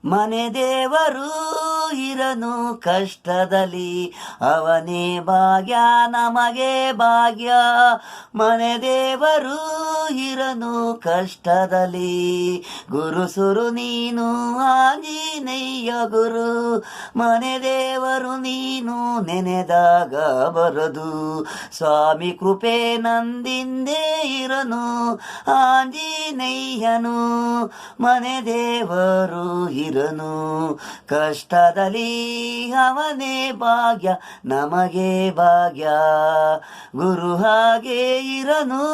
ಮನೆ ದೇವರು ಇರನು ಕಷ್ಟದಲ್ಲಿ, ಅವನೇ ಭಾಗ್ಯ ನಮಗೆ ಭಾಗ್ಯ. ಮನೆ ದೇವರು ಇರನು ಕಷ್ಟದಲ್ಲಿ, ಗುರು ಸುರು ನೀನು ಆಂಜನೇಯ ಗುರು. ಮನೆ ದೇವರು ನೀನು ನೆನೆದಾಗ ಬರದು, ಸ್ವಾಮಿ ಕೃಪೆ ನಂದಿಂದೇ ಇರನು ಆಂಜನೇಯನು. ಮನೆ ದೇವರು ಇರನು ಕಷ್ಟದಲ್ಲಿ, ಅವನೇ ಭಾಗ್ಯ ನಮಗೆ ಭಾಗ್ಯ. ಗುರು ಹಾಗೆ ಇರನು,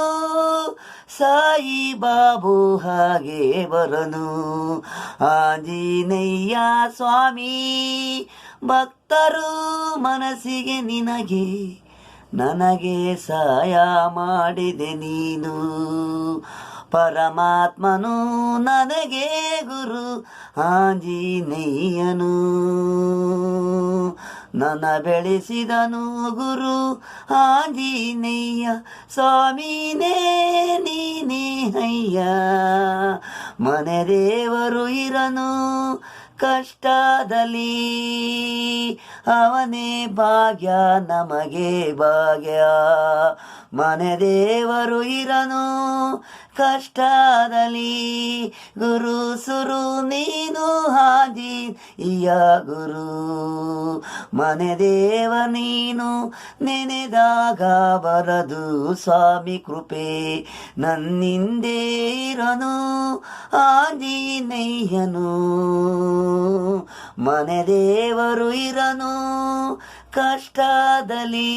ಸಾಯಿ ಬಾಬು ಹಾಗೆ ಬರನು ಆಂಜನೇಯ ಸ್ವಾಮಿ. ಭಕ್ತರು ಮನಸ್ಸಿಗೆ ನಿನಗೆ ನನಗೆ ಸಹಾಯ ಮಾಡಿದೆ ನೀನು. ಪರಮಾತ್ಮನು ನನಗೆ ಗುರು ಆಂಜನೇಯನು. ನನ್ನ ಬೆಳೆಸಿದನು ಗುರು ಆಂಜನೇಯ ಸ್ವಾಮಿನೇ ನೀನೇ ಅಯ್ಯ. ಮನೆ ದೇವರು ಇರನು ಕಷ್ಟದಲ್ಲಿ, ಅವನೇ ಭಾಗ್ಯ ನಮಗೆ ಭಾಗ್ಯ. ಮನೆ ದೇವರು ಇರನು ಕಷ್ಟದಲ್ಲಿ, ಗುರು ಸುರು ನೀನು ಆಂಜನೇಯ ಗುರು. ಮನೆ ದೇವ ನೀನು ನೆನೆದಾಗ ಬರದು, ಸ್ವಾಮಿ ಕೃಪೆ ನನ್ನಿಂದೇ ಇರನು ಆಂಜನೇಯನು. ಮನೆ ದೇವರು ಇರನು ಕಷ್ಟದಲ್ಲಿ.